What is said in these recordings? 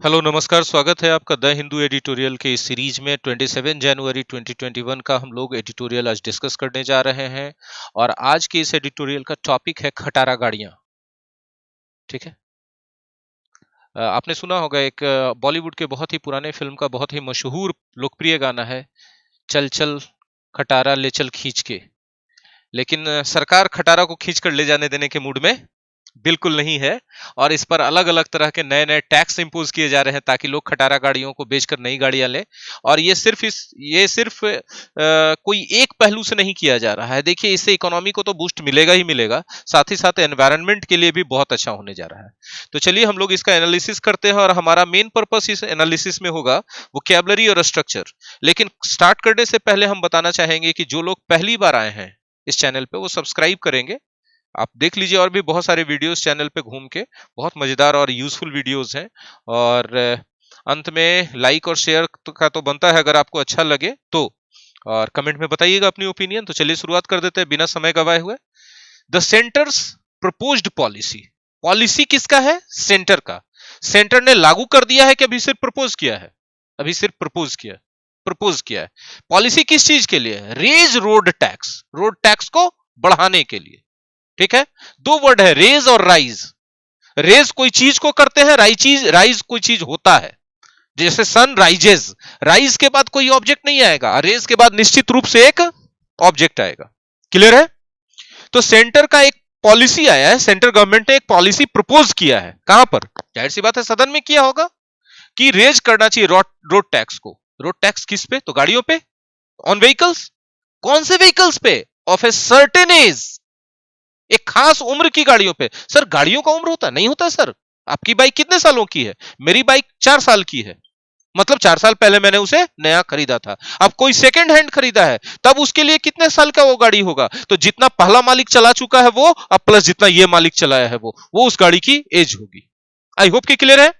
Hello नमस्कार, स्वागत है आपका द हिंदू एडिटोरियल के इस सीरीज में। 27 जनवरी 2021 का हम लोग एडिटोरियल आज डिस्कस करने जा रहे हैं और आज के इस एडिटोरियल का टॉपिक है खटारा गाड़ियां। ठीक है। आपने सुना होगा एक बॉलीवुड के बहुत ही पुराने फिल्म का बहुत ही मशहूर लोकप्रिय गाना है, चल चल खटारा ले चल खींच के। लेकिन सरकार खटारा को खींच कर ले जाने देने के मूड में बिल्कुल नहीं है और इस पर अलग अलग तरह के नए नए टैक्स इंपोज किए जा रहे हैं ताकि लोग खटारा गाड़ियों को बेचकर नई गाड़ियां लें। और ये सिर्फ कोई एक पहलू से नहीं किया जा रहा है। देखिए, इससे इकोनॉमी को तो बूस्ट मिलेगा ही मिलेगा, साथ ही साथ एनवायरनमेंट के लिए भी बहुत अच्छा होने जा रहा है। तो चलिए हम लोग इसका एनालिसिस करते हैं और हमारा मेन पर्पस इस एनालिसिस में होगा वोकैबुलरी और स्ट्रक्चर। लेकिन स्टार्ट करने से पहले हम बताना चाहेंगे कि जो लोग पहली बार आए हैं इस चैनल पे वो सब्सक्राइब करेंगे। आप देख लीजिए और भी बहुत सारे वीडियोस चैनल पे घूम के, बहुत मजेदार और यूजफुल वीडियोस हैं। और अंत में लाइक और शेयर का तो बनता है अगर आपको अच्छा लगे तो, और कमेंट में बताइएगा अपनी ओपिनियन। तो चलिए शुरुआत कर देते हैं बिना समय गवाए हुए। The centres proposed policy. Policy किसका है? सेंटर का। सेंटर ने लागू कर दिया है कि अभी सिर्फ प्रपोज किया है? अभी सिर्फ प्रपोज किया है। पॉलिसी किस चीज के लिए? Raise road tax, road tax को बढ़ाने के लिए। ठीक है। दो वर्ड है, रेज और राइज। रेज कोई चीज को करते हैं, राइज कोई चीज होता है। जैसे सन राइजेस, राइज के बाद कोई ऑब्जेक्ट नहीं आएगा, रेज के बाद निश्चित रूप से एक ऑब्जेक्ट आएगा। क्लियर है? तो सेंटर का एक पॉलिसी आया है, सेंट्रल गवर्नमेंट ने एक पॉलिसी प्रपोज किया है। कहां पर? जाहिर सी बात है सदन में किया होगा कि रेज करना चाहिए रोड टैक्स को। रोड टैक्स किस पे? तो गाड़ियों पे, ऑन व्हीकल्स। कौन से व्हीकल्स पे? ऑफ ए सर्टेन एज, एक खास उम्र की गाड़ियों पे। सर गाड़ियों का उम्र होता नहीं होता सर? आपकी बाइक कितने सालों की है? मेरी बाइक 4 साल की है, मतलब 4 साल पहले मैंने उसे नया खरीदा था। अब कोई सेकंड हैंड खरीदा है तब उसके लिए कितने साल का वो गाड़ी होगा? तो जितना पहला मालिक चला चुका है वो, अब प्लस जितना ये मालिक चलाया है वो उस गाड़ी की एज होगी। आई होप कि क्लियर है।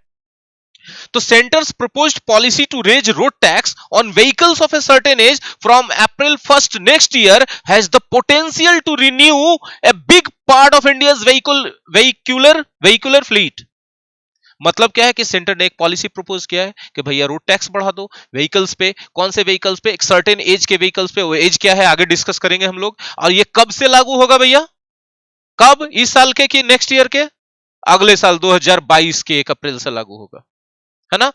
तो centres proposed policy to raise road tax on vehicles of a certain age from April 1st next year has the potential to renew a big part of India's vehicular fleet। मतलब क्या है कि centre ने एक policy propose किया है कि भैया रोड टैक्स बढ़ा दो व्हीकल्स पे। कौन से व्हीकल्स पे? एक सर्टेन एज के व्हीकल्स पे। वो एज क्या है आगे डिस्कस करेंगे हम लोग। और ये कब से लागू होगा भैया? कब? इस साल के कि नेक्स्ट ईयर के? अगले साल 2022 के 1 अप्रैल से लागू होगा, है ना।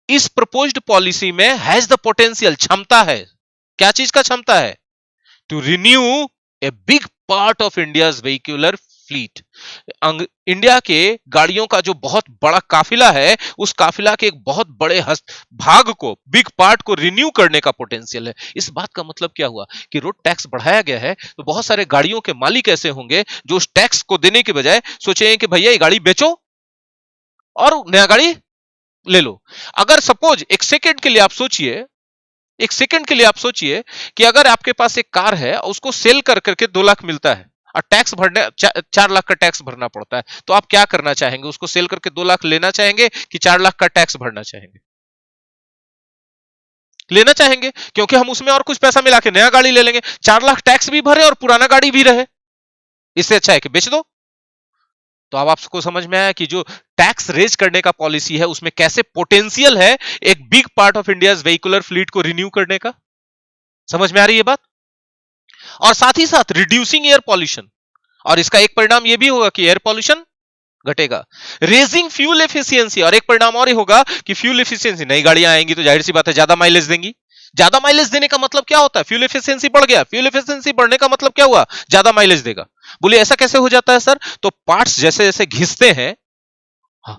इस प्रपोज्ड पॉलिसी में हैज द पोटेंशियल, क्षमता है। क्या चीज का क्षमता है? To renew a big part of India's vehicular fleet. India के गाड़ियों का जो बहुत बड़ा काफिला है, उस काफिला के एक बहुत बड़े भाग को, बिग पार्ट को रिन्यू करने का पोटेंशियल है। इस बात का मतलब क्या हुआ कि रोड टैक्स बढ़ाया गया है तो बहुत सारे गाड़ियों के मालिक ऐसे होंगे जो उस टैक्स को देने के बजाय सोचेंगे कि भैया ये गाड़ी बेचो और नया गाड़ी ले लो। अगर सपोज एक सेकंड के लिए आप सोचिए, एक सेकंड के लिए आप सोचिए कि अगर आपके पास एक कार है, उसको सेल कर करके 2 लाख मिलता है और टैक्स भरने 4 लाख का टैक्स भरना पड़ता है, तो आप क्या करना चाहेंगे? उसको सेल करके 2 लाख लेना चाहेंगे कि 4 लाख का टैक्स भरना चाहेंगे? लेना चाहेंगे, क्योंकि हम उसमें और कुछ पैसा मिला के नया गाड़ी ले लेंगे। 4 लाख टैक्स भी भरे और पुराना गाड़ी भी रहे। इससे अच्छा है कि बेच दो। तो अब आपको समझ में आया कि जो टैक्स रेज करने का पॉलिसी है उसमें कैसे पोटेंशियल है एक big part of India's vehicular fleet को रिन्यू करने का। समझ में आ रही है बात? और साथ ही साथ रिड्यूसिंग एयर पॉल्यूशन, और इसका एक परिणाम यह भी होगा कि एयर पॉल्यूशन घटेगा। रेजिंग फ्यूल एफिशिएंसी, और एक परिणाम और ही होगा कि फ्यूल एफिशिएंसी, नई गाड़ियां आएंगी तो जाहिर सी बात है ज्यादा माइलेज देंगी। ज्यादा माइलेज देने का मतलब क्या होता है? फ्यूल एफिशिएंसी बढ़ गया। फ्यूल एफिशिएंसी बढ़ने का मतलब क्या हुआ? ज्यादा माइलेज देगा। बोलिए ऐसा कैसे हो जाता है सर? तो पार्ट्स जैसे जैसे घिसते हैं, हाँ,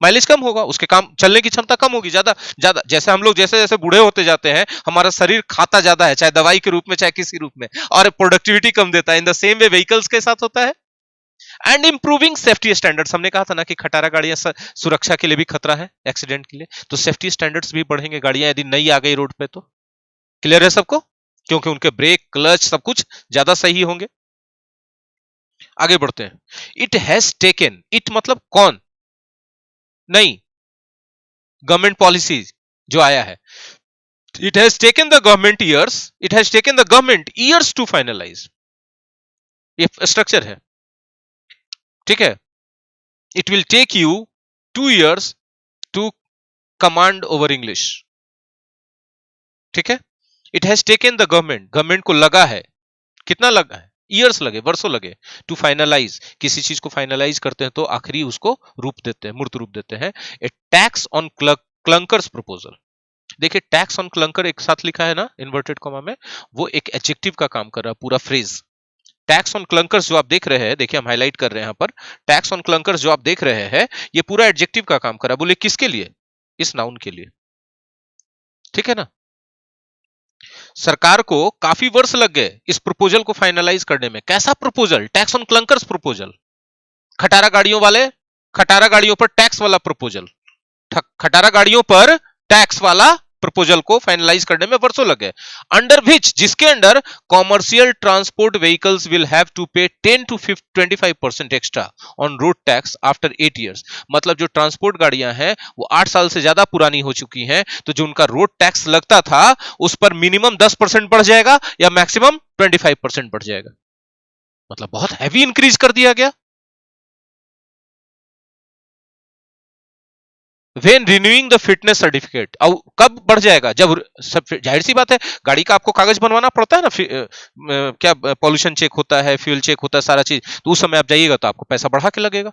माइलेज कम होगा, उसके काम चलने की क्षमता कम होगी। ज्यादा ज्यादा जैसे हम लोग जैसे जैसे बूढ़े होते जाते हैं, हमारा शरीर खाता ज्यादा है, चाहे दवाई के रूप में चाहे किसी रूप में, और प्रोडक्टिविटी कम देता है। In the same way vehicles के साथ होता है। एंड इंप्रूविंग सेफ्टी स्टैंडर्ड्स, हमने कहा था ना कि खटारा गाड़ियां सुरक्षा के लिए भी खतरा है, एक्सीडेंट के लिए। तो सेफ्टी स्टैंडर्ड्स भी बढ़ेंगे गाड़ियां यदि नई आ गई रोड पे तो। क्लियर है सबको? क्योंकि उनके ब्रेक, क्लच, सब कुछ ज्यादा सही होंगे। आगे बढ़ते हैं। इट हैज टेकन, इट मतलब कौन? नहीं, गवर्नमेंट पॉलिसी जो आया है। It has taken the government years, it has taken the government years to finalise. ये स्ट्रक्चर है, ठीक है। It will take you 2 years to command over English, ठीक है। It has taken the government को लगा है, कितना लगा है, ईयर्स लगे, वर्षों लगे, टू फाइनलाइज, किसी चीज को फाइनलाइज करते हैं तो आखिरी उसको रूप देते हैं, मूर्त रूप देते हैं। ए टैक्स ऑन क्लंकर्स प्रपोजल। देखिए टैक्स ऑन क्लंकर एक साथ लिखा है ना इन्वर्टेड कॉमा में, वो एक एडजेक्टिव का काम कर रहा है, पूरा फ्रेज। टैक्स ऑन क्लंकर्स जो आप देख रहे हैं, देखिए हम हाईलाइट कर रहे हैं यहां पर, टैक्स ऑन क्लंकर्स जो आप देख रहे हैं, ये पूरा एडजेक्टिव का काम कर रहा है। बोले किसके लिए? इस नाउन के लिए, ठीक है ना। सरकार को काफी वर्ष लग गए इस प्रपोजल को फाइनलाइज करने में। कैसा प्रपोजल? टैक्स ऑन क्लंकर्स प्रपोजल, खटारा गाड़ियों वाले, खटारा गाड़ियों पर टैक्स वाला प्रपोजल, खटारा गाड़ियों पर टैक्स वाला प्रपोजल को फाइनलाइज करने में वर्षों लगे। अंडर विच, जिसके under commercial transport vehicles will have to pay 10 to 25% extra on road tax after 8 years. मतलब जो ट्रांसपोर्ट गाड़ियां हैं वो 8 साल से ज्यादा पुरानी हो चुकी हैं, तो जो उनका रोड टैक्स लगता था उस पर मिनिमम 10% बढ़ जाएगा या मैक्सिमम 25% बढ़ जाएगा। मतलब बहुत हैवी इंक्रीज कर दिया गया। When renewing the fitness certificate, अब कब बढ़ जाएगा? जब सब, जाहिर सी बात है, गाड़ी का आपको कागज बनवाना पड़ता है ना, क्या पॉल्यूशन चेक होता है, फ्यूल चेक होता है, सारा चीज, तो उस समय आप जाइएगा तो आपको पैसा बढ़ा के लगेगा।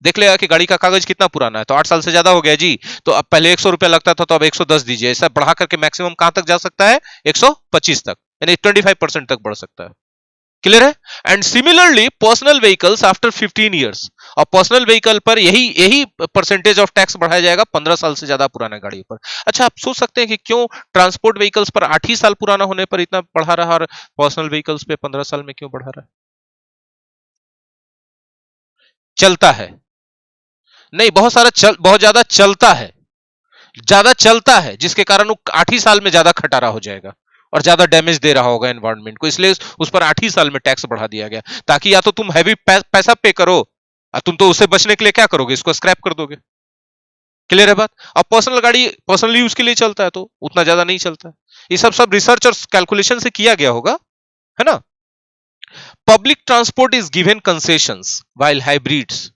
देख लेगा कि गाड़ी का कागज कितना पुराना है, तो 8 साल से ज्यादा हो गया जी, तो अब पहले 100 रुपया लगता था तो अब 110 दीजिए। ऐसा बढ़ा करके मैक्सिमम कहां तक जा सकता है? 125 तक, यानी 25% तक बढ़ सकता है। क्लियर है? And similarly personal vehicles after 15 years, और पर्सनल व्हीकल पर यही यही परसेंटेज ऑफ टैक्स बढ़ाया जाएगा 15 साल से ज्यादा पुराने गाड़ियों पर। अच्छा, आप सोच सकते हैं कि क्यों ट्रांसपोर्ट व्हीकल्स पर 8 ही साल पुराना होने पर इतना बढ़ा रहा और पर्सनल व्हीकल्स पे 15 साल में क्यों बढ़ा रहा है? चलता है, नहीं, बहुत ज्यादा चलता है, ज्यादा चलता है, जिसके कारण वो 8 ही साल में ज्यादा खटारा हो जाएगा और ज्यादा डैमेज दे रहा होगा एनवायरनमेंट को, इसलिए उस पर 8 ही साल में टैक्स बढ़ा दिया गया, ताकि या तो तुम हैवी पैसा पे करो, और तुम तो उससे बचने के लिए क्या करोगे? इसको स्क्रैप कर दोगे। क्लियर है बात? अब पर्सनल गाड़ी पर्सनल यूज के लिए चलता है तो उतना ज्यादा नहीं चलता है। ये सब रिसर्च और कैलकुलेशन से किया गया होगा, है ना। Public transport is given concessions while hybrids,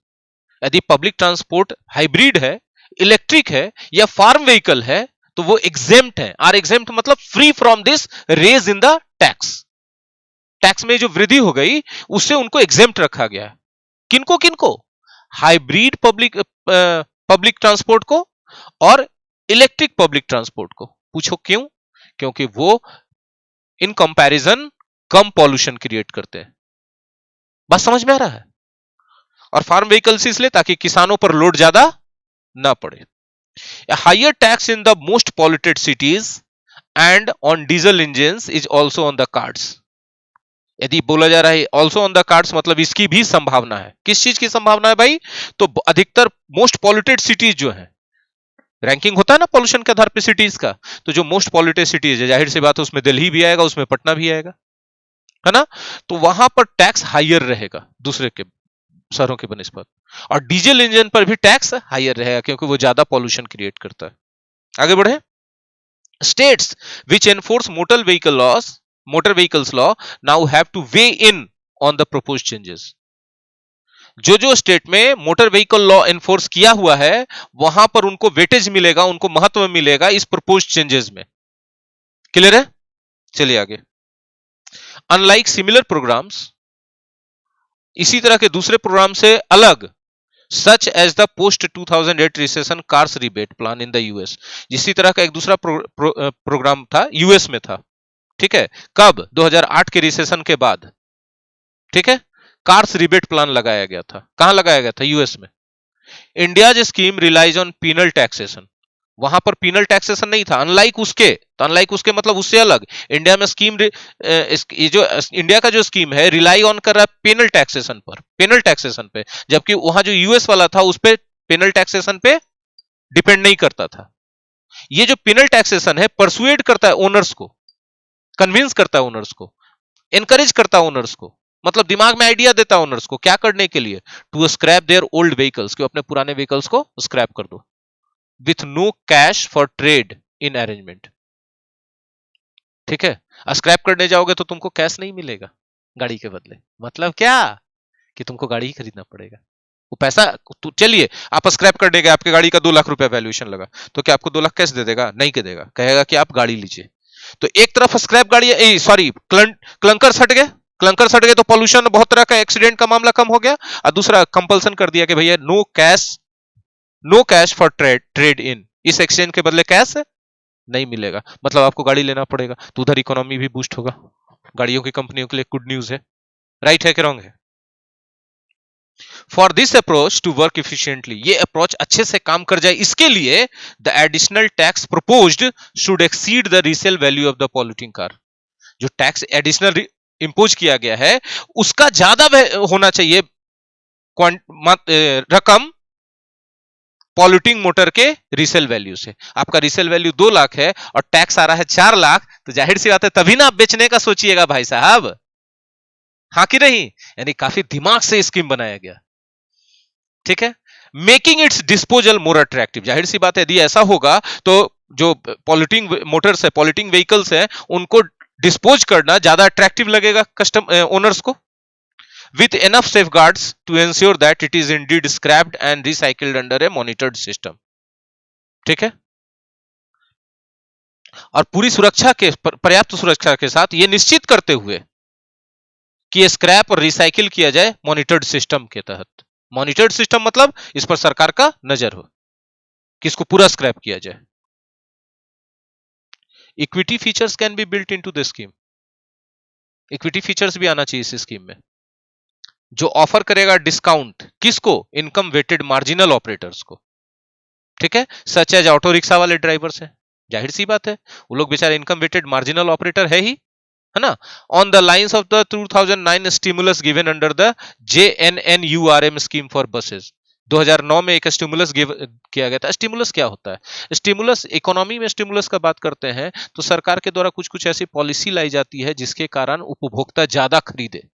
यदि पब्लिक ट्रांसपोर्ट हाइब्रिड है, इलेक्ट्रिक है या फार्म व्हीकल है, तो वो एग्जेम्प्ट है। आर एग्जेम्प्ट मतलब free from this raise in the tax. Tax में जो वृद्धि हो गई उससे उनको एग्जेम्प्ट रखा गया है। किनको किनको? हाइब्रिड पब्लिक ट्रांसपोर्ट को और इलेक्ट्रिक पब्लिक ट्रांसपोर्ट को। पूछो क्यों? क्योंकि वो in comparison come pollution create करते हैं। बात समझ में आ रहा है? और फार्म व्हीकल्स इसलिए ताकि किसानों पर लोड ज्यादा ना पड़े। A higher tax in the most polluted cities and on diesel engines is also on the cards. यदि बोला जा रहा है ऑल्सो ऑन द कार्ड्स, मतलब इसकी भी संभावना है। किस चीज की संभावना है भाई? तो अधिकतर मोस्ट पॉल्यूटेड सिटीज जो है, रैंकिंग होता है ना पॉल्यूशन के आधार पे सिटीज का, तो जो मोस्ट पॉल्यूटेड सिटीज है, जाहिर सी बात है उसमें दिल्ली भी आएगा, उसमें पटना भी आएगा, है ना। तो वहां पर टैक्स हाइयर रहेगा दूसरे के शहरों के बनिस्बत, और डीजल इंजन पर भी टैक्स हाइयर रहेगा क्योंकि वो ज्यादा पॉल्यूशन क्रिएट करता है। आगे बढ़े। States which enforce motor vehicles law now have to weigh in on the proposed changes. जो स्टेट में मोटर व्हीकल लॉ एनफोर्स किया हुआ है वहां पर उनको वेटेज मिलेगा, उनको महत्व मिलेगा इस प्रपोज्ड चेंजेस में। क्लियर है? चलिए आगे। अनलाइक सिमिलर प्रोग्राम्स, इसी तरह के दूसरे प्रोग्राम से अलग, such as the post 2008 recession cars rebate plan in the US, इसी तरह का एक दूसरा प्रोग्राम था, यूएस में था, ठीक है। कब? 2008 के रिसेशन के बाद, ठीक है। कार्स रिबेट प्लान लगाया गया था। कहां लगाया गया था? यूएस में। India's scheme relies on penal taxation, वहां पर पीनल टैक्सेशन नहीं था, अनलाइक उसके, तो अनलाइक उसके मतलब उससे अलग। इंडिया में स्कीम, ये जो इंडिया का जो स्कीम है रिलाई ऑन कर रहा है पेनल टैक्सेशन पर, पेनल टैक्सेशन पे, जबकि वहां जो यूएस वाला था उस पे पेनल टैक्सेशन पे डिपेंड नहीं करता था। ये जो पेनल टैक्सेशन है परसुएड करता है ओनर्स को, कन्विंस करता है ओनर्स को, एनकरेज करता है ओनर्स को, मतलब दिमाग में आइडिया देता है ओनर्स को, क्या करने के लिए? To scrap their old vehicles, कि अपने पुराने व्हीकल्स को स्क्रैप कर दो, with no cash for trade in arrangement. ठीक है, स्क्रैप करने जाओगे तो तुमको कैश नहीं मिलेगा गाड़ी के बदले, मतलब क्या? कि तुमको गाड़ी ही खरीदना पड़ेगा, वो पैसा तो चलिए आप स्क्रैप कर देंगे, आपकी गाड़ी का 2 लाख रुपया वैल्यूएशन लगा, तो क्या आपको 2 लाख कैश दे देगा? नहीं के देगा, कहेगा कि आप गाड़ी लीजिए। तो एक तरफ स्क्रैप गाड़ी, सॉरी क्लंकर सट गए, क्लंकर सट गए तो पॉल्यूशन, बहुत तरह का एक्सीडेंट का मामला कम हो गया। और दूसरा कंपल्सन कर दिया कि भैया no cash for trade in, इस एक्सचेंज के बदले कैश नहीं मिलेगा, मतलब आपको गाड़ी लेना पड़ेगा। तो उधर इकोनॉमी भी बूस्ट होगा, गाड़ियों की कंपनियों के लिए गुड न्यूज है। राइट है कि रॉन्ग है? For this approach to work efficiently, ये अप्रोच अच्छे से काम कर जाए, इसके लिए the additional tax proposed should exceed the resale value of the polluting car. जो टैक्स एडिशनल इंपोज किया गया है उसका ज्यादा होना चाहिए रकम पॉल्यूटिंग मोटर के रीसेल वैल्यू से। आपका रीसेल वैल्यू 2 लाख है और टैक्स आ रहा है 4 लाख, तो जाहिर सी बात है तभी ना आप बेचने का सोचिएगा भाई साहब, हाँ कि नहीं? यानी काफी दिमाग से स्कीम बनाया गया। ठीक है, making it's disposal more attractive, जाहिर सी बात है यदि ऐसा होगा तो जो पॉल्यूटिंग मोटर्स है, पॉल्यूटिंग व्हीकल्स है, उनको डिस्पोज करना ज्यादा अट्रैक्टिव लगेगा कस्टम ओनर्स को, with enough safeguards to ensure that it is indeed scrapped and recycled under a monitored system। ठीक है, और पूरी सुरक्षा के पर्याप्त सुरक्षा के साथ ये निश्चित करते हुए कि स्क्रैप और रिसाइकिल किया जाए मॉनिटर्ड सिस्टम के तहत। मॉनिटर्ड सिस्टम मतलब इस पर सरकार का नजर हो कि इसको पूरा स्क्रैप किया जाए। Equity features can be built into the scheme, equity features भी आना चाहिए इस स्कीम में, जो ऑफर करेगा डिस्काउंट किसको? इनकम वेटेड मार्जिनल ऑपरेटर्स को। ठीक है, सच एज ऑटो रिक्शा वाले ड्राइवर्स हैं, जाहिर सी बात है वो लोग बेचारे इनकम वेटेड मार्जिनल ऑपरेटर है ही, है ना। On the lines of the 2009 stimulus given under the JNNURM scheme for buses, 2009 में एक स्टिमुलस किया गया था। स्टिमुलस क्या होता है? स्टिमुलस, इकोनॉमी में स्टिमुलस का बात करते हैं तो सरकार के द्वारा कुछ कुछ ऐसी पॉलिसी लाई जाती है जिसके कारण उपभोक्ता ज्यादा खरीदे,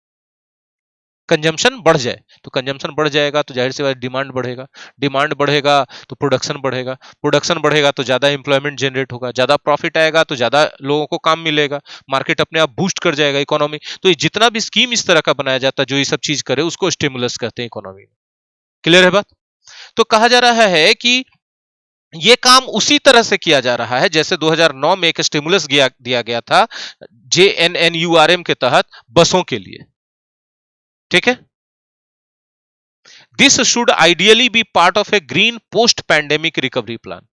कंजम्पशन बढ़ जाए। तो कंजम्पशन बढ़ जाएगा तो जाहिर सी बात डिमांड बढ़ेगा, डिमांड बढ़ेगा तो प्रोडक्शन बढ़ेगा, प्रोडक्शन बढ़ेगा तो ज्यादा इंप्लॉयमेंट जनरेट होगा, ज्यादा प्रॉफिट आएगा तो ज्यादा लोगों को काम मिलेगा, मार्केट अपने आप बूस्ट कर जाएगा इकोनॉमी। तो ये जितना भी स्कीम इस तरह का बनाया जाता है जो ये सब चीज करे उसको स्टिमुलस कहते हैं इकोनॉमी में। क्लियर है बात? तो कहा जा रहा है कि ये काम उसी तरह से किया जा रहा है जैसे 2009 में एक स्टिमुलस दिया गया था JNNURM के तहत बसों के लिए। ठीक है, this should ideally be part of a green post pandemic recovery plan.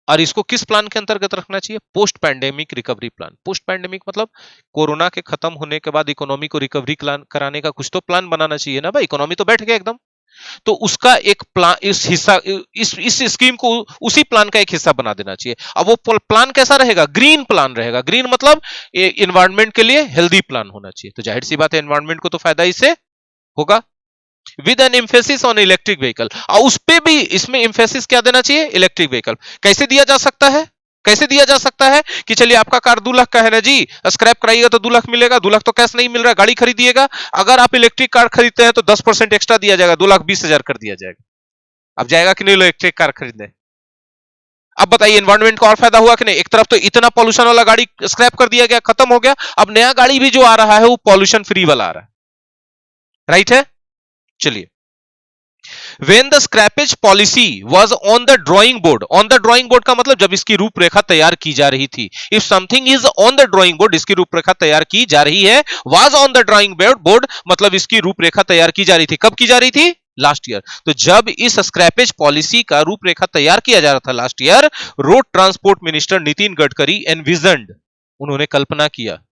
और इसको किस प्लान के अंतर्गत रखना चाहिए? Post pandemic recovery plan. Post pandemic मतलब कोरोना के खत्म होने के बाद इकोनॉमी को रिकवरी कराने का कुछ तो प्लान बनाना चाहिए ना भाई, इकोनॉमी तो बैठ गया एकदम। तो उसका एक प्लान, इस हिस्सा, इस स्कीम को उसी प्लान का एक हिस्सा बना देना चाहिए। अब वो प्लान कैसा रहेगा? ग्रीन प्लान रहेगा। ग्रीन मतलब एनवायरनमेंट के लिए हेल्दी प्लान होना चाहिए। तो जाहिर सी बात है एनवायरनमेंट को तो फायदा इससे होगा। With N emphasis on electric vehicle, और उस पे भी इसमें एम्फेसिस क्या देना चाहिए? Electric vehicle. कैसे दिया जा सकता है? कैसे दिया जा सकता है कि चलिए आपका कार 2 लाख का है ना जी, स्क्रैप कराइएगा तो 2 लाख मिलेगा, 2 लाख तो कैश नहीं मिल रहा, गाड़ी खरीदिएगा, अगर आप इलेक्ट्रिक कार खरीदते हैं तो 10% एक्स्ट्रा दिया जाएगा, 2,20,000 कर दिया जाएगा। अब जाएगा कि नहीं इलेक्ट्रिक कार खरीदने? अब बताइए एनवायरनमेंट को और फायदा हुआ कि नहीं? एक तरफ तो इतना पॉल्यूशन वाला गाड़ी स्क्रैप कर दिया गया, खत्म हो गया, अब नया गाड़ी भी जो आ रहा है वो पॉल्यूशन फ्री वाला आ रहा है। राइट है? चलिए, When the scrappage policy was on the drawing board का मतलब जब इसकी रूपरेखा तैयार की जा रही थी। If something is on the drawing board, इसकी रूपरेखा तैयार की जा रही है। Was on the drawing board मतलब इसकी रूपरेखा तैयार की जा रही थी। कब की जा रही थी? Last year. तो जब इस स्क्रैपेज पॉलिसी का रूपरेखा तैयार किया जा रहा था last year, road transport minister Nitin Gadkari envisioned, उन्होंने कल्पना किया,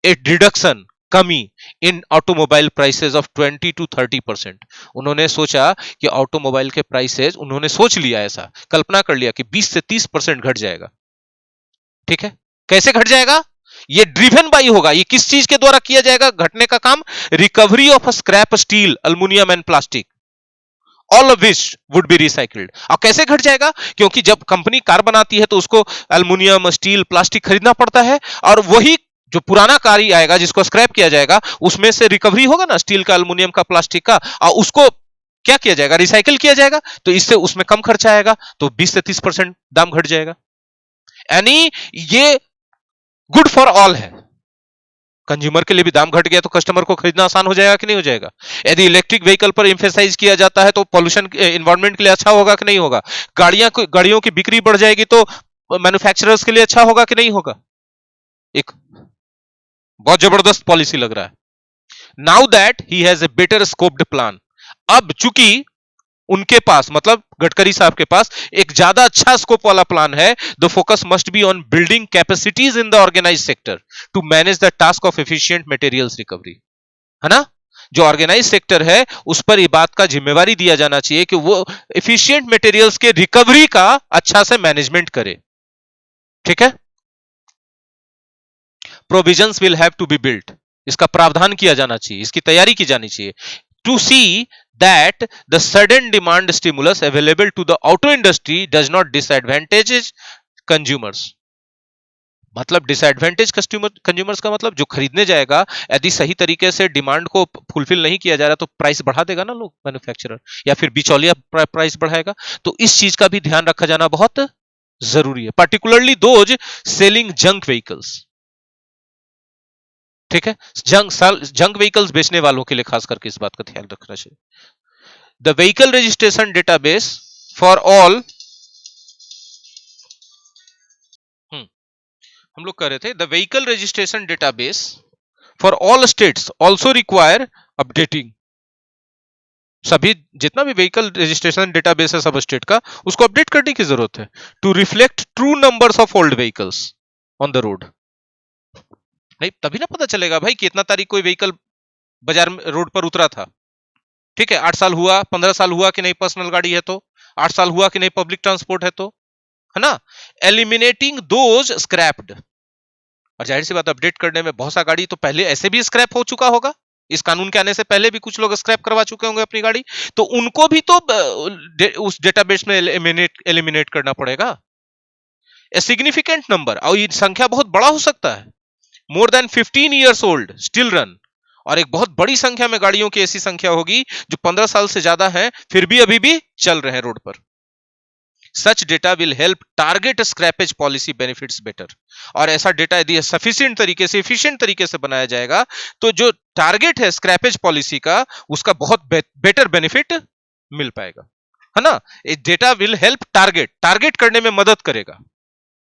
ए डिडक्शन, कमी in automobile prices of 20 to 30%। उन्होंने सोचा कि ऑटोमोबाइल के प्राइसेस, उन्होंने सोच लिया, ऐसा कल्पना कर लिया कि 20 से 30% घट जाएगा। ठीक है, कैसे घट जाएगा? ये ड्रिवन बाई होगा। ये किस चीज के द्वारा किया जाएगा घटने का काम? Recovery of scrap steel, aluminium and plastic, all of which would be recycled. अब कैसे घट जाएगा? क्योंकि जब कंपनी कार बनाती है तो उसको अल्युमिनियम, स्टील, प्लास्टिक खरीदना पड़ता है, और वही जो पुराना कार ही आएगा जिसको स्क्रैप किया जाएगा उसमें से रिकवरी होगा ना, स्टील का, अल्युमिनियम का, प्लास्टिक का, और उसको क्या किया जाएगा? रिसाइकिल किया जाएगा। तो इससे उसमें कम खर्चा आएगा, तो 20 से 30% दाम घट जाएगा। यानी ये गुड फॉर ऑल है। कंज्यूमर के लिए भी दाम घट गया तो कस्टमर को खरीदना आसान हो जाएगा कि नहीं हो जाएगा? यदि इलेक्ट्रिक व्हीकल पर एम्फेसाइज किया जाता है तो पॉल्यूशन एनवायरनमेंट के लिए अच्छा होगा कि नहीं होगा? गाड़ियों की बिक्री बढ़ जाएगी तो मैन्युफैक्चरर्स के लिए अच्छा होगा कि नहीं होगा? एक बहुत जबरदस्त पॉलिसी लग रहा है। Now that he has a better scoped plan, अब चूंकि उनके पास मतलब गडकरी साहब के पास एक ज्यादा अच्छा स्कोप वाला प्लान है, the focus must be on building capacities in the organise sector to manage the task of efficient materials recovery, है ना? जो ऑर्गेनाइज सेक्टर है उस पर यह बात का जिम्मेवारी दिया जाना चाहिए कि वो एफिशिएंट मटेरियल्स के रिकवरी का अच्छा से मैनेजमेंट करे। ठीक है, provisions will have to be built, इसका प्रावधान किया जाना चाहिए, इसकी तैयारी की जानी चाहिए to see that the sudden demand stimulus available to the auto industry does not disadvantage consumers, मतलब डिसएडवांटेज कंज्यूमर्स का मतलब जो खरीदने जाएगा यदि सही तरीके से डिमांड को फुलफिल नहीं किया जा रहा तो प्राइस बढ़ा देगा ना लोग, मैन्युफैक्चरर या फिर बिचौलिया प्राइस बढ़ाएगा। तो इस चीज का भी ध्यान रखा जाना बहुत जरूरी है, particularly those selling junk vehicles. ठीक है, जंक व्हीकल्स बेचने वालों के लिए खास करके इस बात का ध्यान रखना चाहिए। The vehicle registration database for all, हम लोग कह रहे थे the vehicle registration database for all states also require updating, सभी जितना भी व्हीकल रजिस्ट्रेशन डेटाबेस है सब स्टेट का उसको अपडेट करने की जरूरत है to reflect true numbers of old vehicles on the road. नहीं तभी ना पता चलेगा भाई कि इतना तारीख कोई व्हीकल बाजार में रोड पर उतरा था। ठीक है, 8 साल हुआ, 15 साल हुआ कि नहीं पर्सनल गाड़ी है तो, 8 साल हुआ कि नहीं पब्लिक ट्रांसपोर्ट है तो, है ना? एलिमिनेटिंग दोज स्क्रैप्ड, और जाहिर सी बात अपडेट करने में बहुत सा गाड़ी तो पहले ऐसे भी स्क्रैप हो चुका होगा, इस कानून के आने से पहले भी कुछ लोग स्क्रैप करवा चुके होंगे अपनी गाड़ी, तो उनको भी तो उस डेटाबेस में एलिमिनेट करना पड़ेगा। ए सिग्निफिकेंट नंबर, और ये संख्या बहुत बड़ा हो सकता है, more than 15 years old still run, और एक बहुत बड़ी संख्या में गाड़ियों की ऐसी संख्या होगी जो 15 साल से ज्यादा है फिर भी अभी भी चल रहे हैं रोड पर। Such data will help target scrappage policy benefits better, और ऐसा डेटा यदि सफिशिएंट तरीके से एफिशिएंट तरीके से बनाया जाएगा तो जो टारगेट है स्क्रैपेज पॉलिसी का उसका बहुत बेटर बेनिफिट मिल पाएगा, है ना? डेटा विल हेल्प टारगेट करने में मदद करेगा।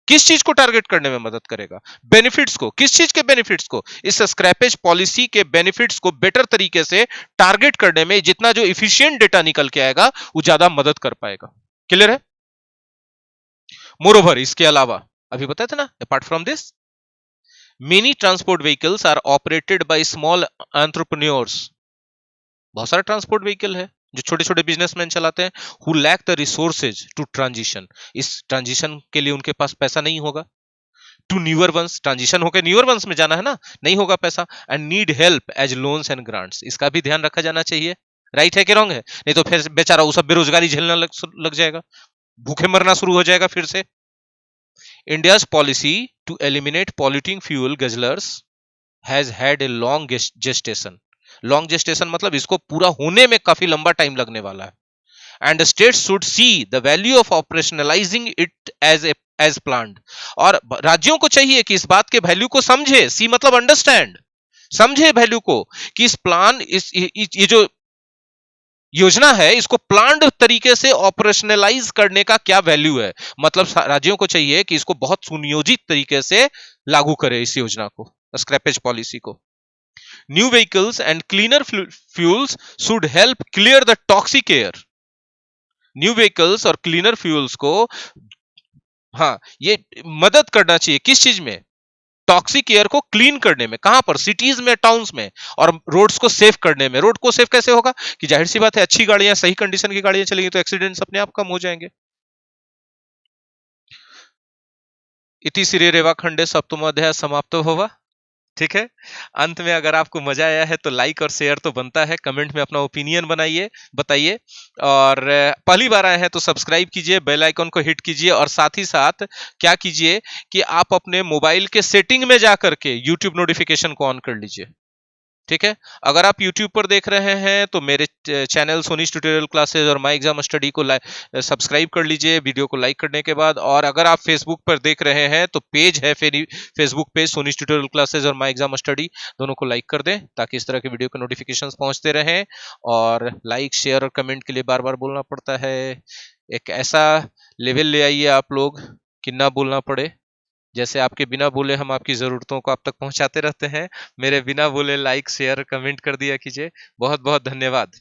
किस चीज को टारगेट करने में मदद करेगा? बेनिफिट्स को। किस चीज के बेनिफिट्स को? इस स्क्रैपेज पॉलिसी के बेनिफिट्स को बेटर तरीके से टारगेट करने में जितना जो इफिशिएंट डेटा निकल के आएगा वो ज्यादा मदद कर पाएगा। क्लियर है? मोरोवर, इसके अलावा अभी बताया था ना, apart from this many transport vehicles are operated by small entrepreneurs, बहुत सारे ट्रांसपोर्ट व्हीकल है जो छोटे छोटे बिजनेसमैन चलाते हैं, who lack the resources to transition, इस ट्रांजिशन के लिए उनके पास पैसा नहीं होगा, टू न्यूअर वंस, ट्रांजिशन होकर न्यूअर वंस में जाना है ना, नहीं होगा पैसा, and need help as loans and grants, इसका भी ध्यान रखा जाना चाहिए। राइट है कि रॉन्ग है? नहीं तो फिर बेचारा वो सब बेरोजगारी झेलना लग जाएगा, भूखे मरना शुरू हो जाएगा फिर से। India's policy to eliminate polluting fuel guzzlers has had a long gestation, long gestation मतलब इसको पूरा होने में काफी लंबा टाइम लगने वाला है, and states should see the value of operationalising it as planned, और राज्यों को चाहिए कि इस बात के वैल्यू को समझे, सी मतलब अंडरस्टैंड, समझे वैल्यू को कि इस प्लान ये जो योजना है इसको प्लान्ड तरीके से ऑपरेशनलाइज करने का क्या वैल्यू है, मतलब राज्यों को चाहिए कि इसको बहुत सुनियोजित तरीके से लागू करे इस योजना को, स्क्रैपेज पॉलिसी को। New vehicles and cleaner fuels should help clear the toxic air, new vehicles और क्लीनर फ्यूल्स को हाँ ये मदद करना चाहिए किस चीज में? टॉक्सिक एयर को क्लीन करने में। कहां पर? सिटीज में, टाउन्स में, और रोड्स को सेफ करने में। रोड को सेफ कैसे होगा कि जाहिर सी बात है अच्छी गाड़ियां, सही कंडीशन की गाड़ियां चलेंगी तो एक्सीडेंट्स अपने आप कम हो जाएंगे। इति श्री रेवा खंडे सप्तम अध्याय समाप्त होगा। ठीक है, अंत में अगर आपको मजा आया है तो लाइक और शेयर तो बनता है, कमेंट में अपना ओपिनियन बताइए, और पहली बार आए हैं तो सब्सक्राइब कीजिए, बेल आइकन को हिट कीजिए, और साथ ही साथ क्या कीजिए कि आप अपने मोबाइल के सेटिंग में जाकर के यूट्यूब नोटिफिकेशन को ऑन कर लीजिए। ठीक है। अगर आप YouTube पर देख रहे हैं तो मेरे चैनल सोनीज ट्यूटोरियल क्लासेस और माई एग्जाम स्टडी को सब्सक्राइब कर लीजिए वीडियो को लाइक करने के बाद। और अगर आप फेसबुक पर देख रहे हैं तो पेज है फेसबुक पेज सोनीज ट्यूटोरियल क्लासेस और माई एग्जाम स्टडी, दोनों को लाइक कर दें ताकि इस तरह के वीडियो के नोटिफिकेशंस पहुंचते रहें। और लाइक शेयर और कमेंट के लिए बार बार बोलना पड़ता है, एक ऐसा लेवल ले आइए आप लोग कि ना बोलना पड़े। जैसे आपके बिना बोले हम आपकी ज़रूरतों को आप तक पहुंचाते रहते हैं, मेरे बिना बोले लाइक शेयर कमेंट कर दिया कीजिए। बहुत बहुत धन्यवाद।